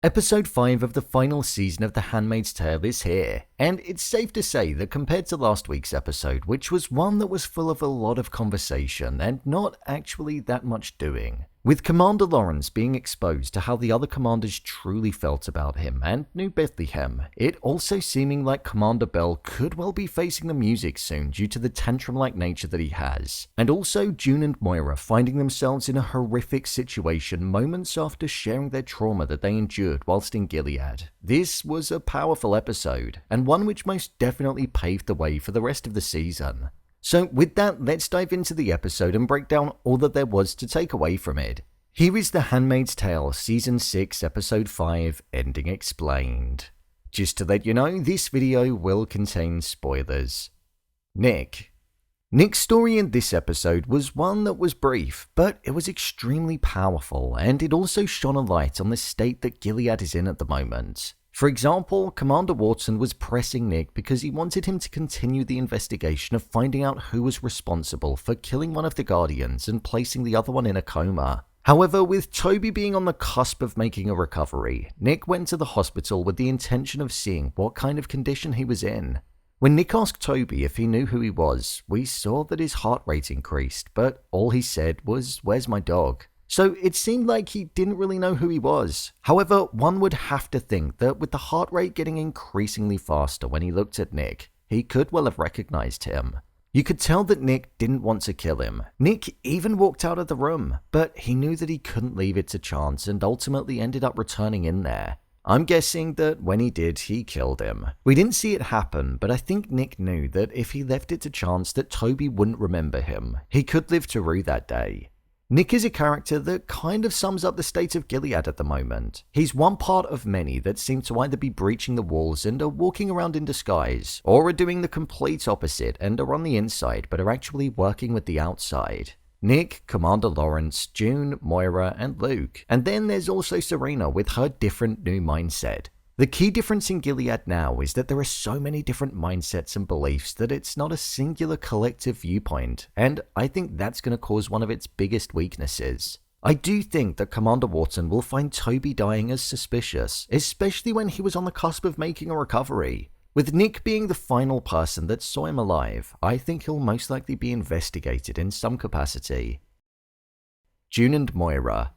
Episode 5 of the final season of The Handmaid's Tale is here, and it's safe to say that compared to last week's episode, which was one that was full of a lot of conversation and not actually that much doing, with Commander Lawrence being exposed to how the other commanders truly felt about him and New Bethlehem, it also seeming like Commander Bell could well be facing the music soon due to the tantrum-like nature that he has, and also June and Moira finding themselves in a horrific situation moments after sharing their trauma that they endured whilst in Gilead. This was a powerful episode, and one which most definitely paved the way for the rest of the season. So with that, let's dive into the episode and break down all that there was to take away from it. Here is The Handmaid's Tale Season 6 Episode 5 Ending Explained. Just to let you know, this video will contain spoilers. Nick's story in this episode was one that was brief, but it was extremely powerful, and it also shone a light on the state that Gilead is in at the moment. For example, Commander Wharton was pressing Nick because he wanted him to continue the investigation of finding out who was responsible for killing one of the Guardians and placing the other one in a coma. However, with Toby being on the cusp of making a recovery, Nick went to the hospital with the intention of seeing what kind of condition he was in. When Nick asked Toby if he knew who he was, we saw that his heart rate increased, but all he said was, "Where's my dog?" So it seemed like he didn't really know who he was. However, one would have to think that with the heart rate getting increasingly faster when he looked at Nick, he could well have recognized him. You could tell that Nick didn't want to kill him. Nick even walked out of the room, but he knew that he couldn't leave it to chance and ultimately ended up returning in there. I'm guessing that when he did, he killed him. We didn't see it happen, but I think Nick knew that if he left it to chance that Toby wouldn't remember him, he could live to rue that day. Nick is a character that kind of sums up the state of Gilead at the moment. He's one part of many that seem to either be breaching the walls and are walking around in disguise, or are doing the complete opposite and are on the inside but are actually working with the outside. Nick, Commander Lawrence, June, Moira, and Luke. And then there's also Serena with her different new mindset. The key difference in Gilead now is that there are so many different mindsets and beliefs that it's not a singular collective viewpoint, and I think that's going to cause one of its biggest weaknesses. I do think that Commander Wharton will find Toby dying as suspicious, especially when he was on the cusp of making a recovery. With Nick being the final person that saw him alive, I think he'll most likely be investigated in some capacity. June and Moira.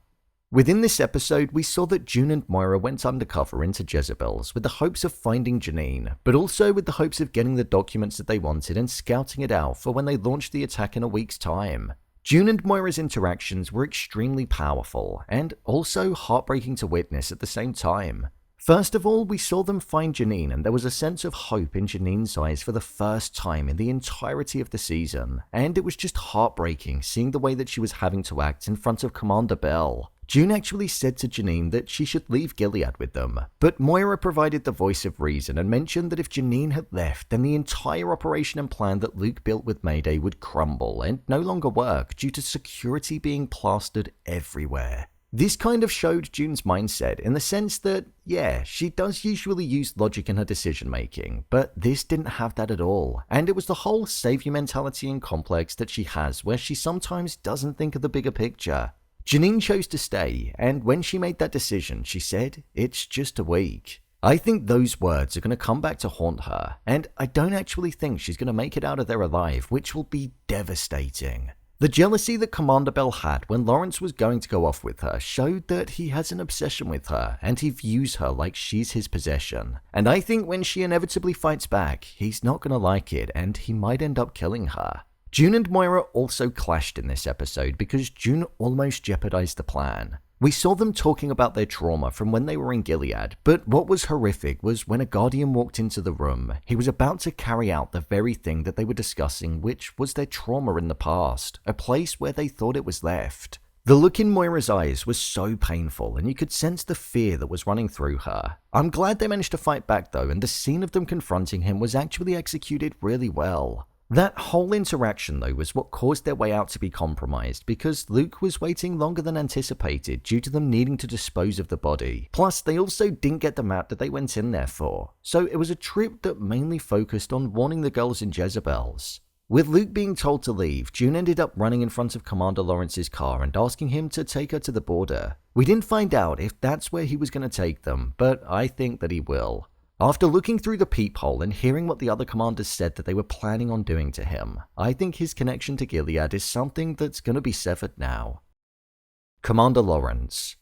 Within this episode, we saw that June and Moira went undercover into Jezebel's with the hopes of finding Janine, but also with the hopes of getting the documents that they wanted and scouting it out for when they launched the attack in a week's time. June and Moira's interactions were extremely powerful, and also heartbreaking to witness at the same time. First of all, we saw them find Janine, and there was a sense of hope in Janine's eyes for the first time in the entirety of the season, and it was just heartbreaking seeing the way that she was having to act in front of Commander Bell. June actually said to Janine that she should leave Gilead with them, but Moira provided the voice of reason and mentioned that if Janine had left, then the entire operation and plan that Luke built with Mayday would crumble and no longer work due to security being plastered everywhere. This kind of showed June's mindset in the sense that, yeah, she does usually use logic in her decision making, but this didn't have that at all, and it was the whole savior mentality and complex that she has where she sometimes doesn't think of the bigger picture. Janine chose to stay, and when she made that decision, she said, "It's just a week." I think those words are going to come back to haunt her, and I don't actually think she's going to make it out of there alive, which will be devastating. The jealousy that Commander Bell had when Lawrence was going to go off with her showed that he has an obsession with her, and he views her like she's his possession. And I think when she inevitably fights back, he's not going to like it, and he might end up killing her. June and Moira also clashed in this episode because June almost jeopardized the plan. We saw them talking about their trauma from when they were in Gilead, but what was horrific was when a Guardian walked into the room, he was about to carry out the very thing that they were discussing, which was their trauma in the past, a place where they thought it was left. The look in Moira's eyes was so painful, and you could sense the fear that was running through her. I'm glad they managed to fight back though, and the scene of them confronting him was actually executed really well. That whole interaction though was what caused their way out to be compromised because Luke was waiting longer than anticipated due to them needing to dispose of the body. Plus, they also didn't get the map that they went in there for. So it was a trip that mainly focused on warning the girls in Jezebel's. With Luke being told to leave, June ended up running in front of Commander Lawrence's car and asking him to take her to the border. We didn't find out if that's where he was going to take them, but I think that he will. After looking through the peephole and hearing what the other commanders said that they were planning on doing to him, I think his connection to Gilead is something that's going to be severed now. Commander Lawrence.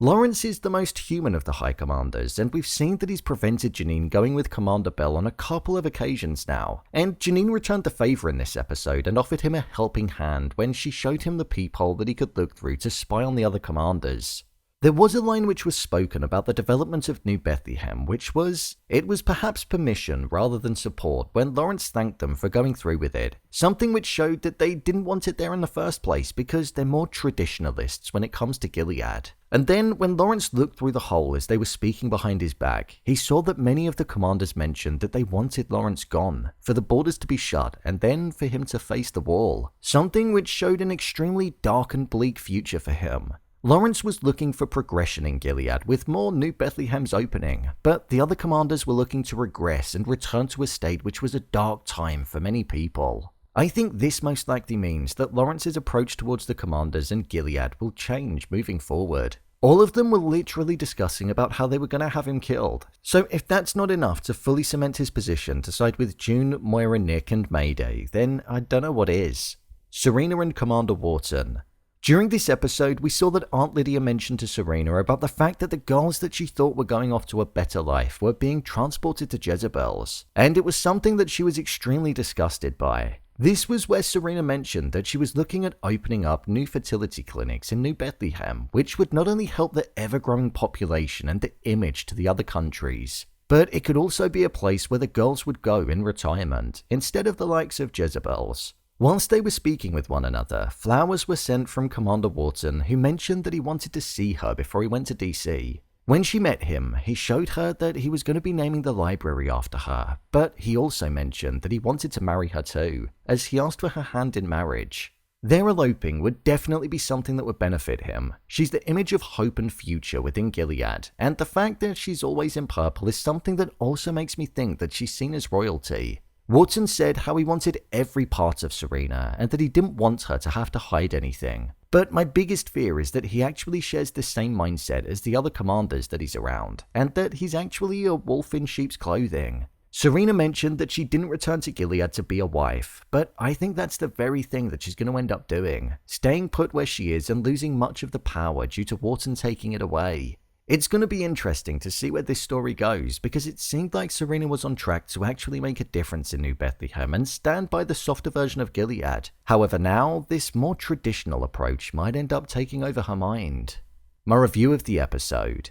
Lawrence is the most human of the High Commanders, and we've seen that he's prevented Janine going with Commander Bell on a couple of occasions now, and Janine returned the favour in this episode and offered him a helping hand when she showed him the peephole that he could look through to spy on the other commanders. There was a line which was spoken about the development of New Bethlehem, it was perhaps permission rather than support when Lawrence thanked them for going through with it, something which showed that they didn't want it there in the first place because they're more traditionalists when it comes to Gilead. And then, when Lawrence looked through the hole as they were speaking behind his back, he saw that many of the commanders mentioned that they wanted Lawrence gone, for the borders to be shut, and then for him to face the wall, something which showed an extremely dark and bleak future for him. Lawrence was looking for progression in Gilead with more New Bethlehems opening, but the other commanders were looking to regress and return to a state which was a dark time for many people. I think this most likely means that Lawrence's approach towards the commanders and Gilead will change moving forward. All of them were literally discussing about how they were going to have him killed. So if that's not enough to fully cement his position to side with June, Moira, Nick and Mayday, then I don't know what is. Serena and Commander Wharton. During this episode, we saw that Aunt Lydia mentioned to Serena about the fact that the girls that she thought were going off to a better life were being transported to Jezebel's, and it was something that she was extremely disgusted by. This was where Serena mentioned that she was looking at opening up new fertility clinics in New Bethlehem, which would not only help the ever-growing population and the image to the other countries, but it could also be a place where the girls would go in retirement, instead of the likes of Jezebel's. Whilst they were speaking with one another, flowers were sent from Commander Wharton, who mentioned that he wanted to see her before he went to DC. When she met him, he showed her that he was going to be naming the library after her, but he also mentioned that he wanted to marry her too, as he asked for her hand in marriage. Their eloping would definitely be something that would benefit him. She's the image of hope and future within Gilead, and the fact that she's always in purple is something that also makes me think that she's seen as royalty. Wharton said how he wanted every part of Serena and that he didn't want her to have to hide anything. But my biggest fear is that he actually shares the same mindset as the other commanders that he's around, and that he's actually a wolf in sheep's clothing. Serena mentioned that she didn't return to Gilead to be a wife, but I think that's the very thing that she's going to end up doing, staying put where she is and losing much of the power due to Wharton taking it away. It's going to be interesting to see where this story goes, because it seemed like Serena was on track to actually make a difference in New Bethlehem and stand by the softer version of Gilead. However, now, this more traditional approach might end up taking over her mind. My review of the episode.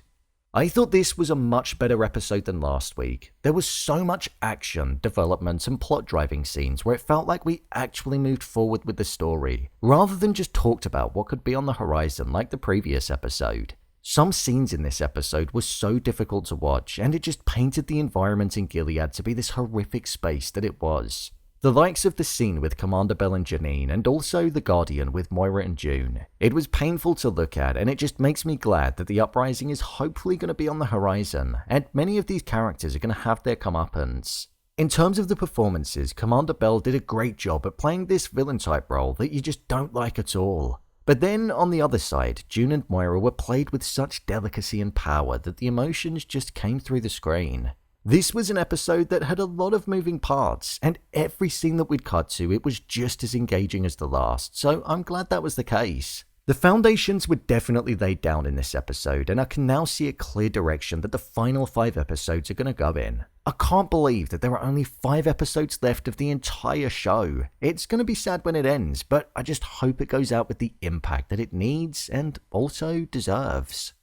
I thought this was a much better episode than last week. There was so much action, development, and plot driving scenes where it felt like we actually moved forward with the story, rather than just talked about what could be on the horizon like the previous episode. Some scenes in this episode were so difficult to watch, and it just painted the environment in Gilead to be this horrific space that it was. The likes of the scene with Commander Bell and Janine, and also the Guardian with Moira and June. It was painful to look at, and it just makes me glad that the uprising is hopefully going to be on the horizon, and many of these characters are going to have their comeuppance. In terms of the performances, Commander Bell did a great job at playing this villain-type role that you just don't like at all. But then, on the other side, June and Moira were played with such delicacy and power that the emotions just came through the screen. This was an episode that had a lot of moving parts, and every scene that we'd cut to, it was just as engaging as the last, so I'm glad that was the case. The foundations were definitely laid down in this episode, and I can now see a clear direction that the final 5 episodes are going to go in. I can't believe that there are only 5 episodes left of the entire show. It's going to be sad when it ends, but I just hope it goes out with the impact that it needs and also deserves.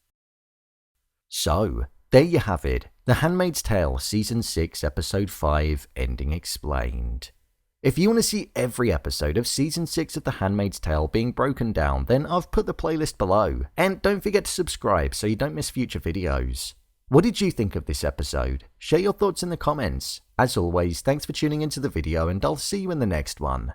So, there you have it, The Handmaid's Tale Season 6 Episode 5 Ending Explained. If you want to see every episode of Season 6 of The Handmaid's Tale being broken down, then I've put the playlist below. And don't forget to subscribe so you don't miss future videos. What did you think of this episode? Share your thoughts in the comments. As always, thanks for tuning into the video and I'll see you in the next one.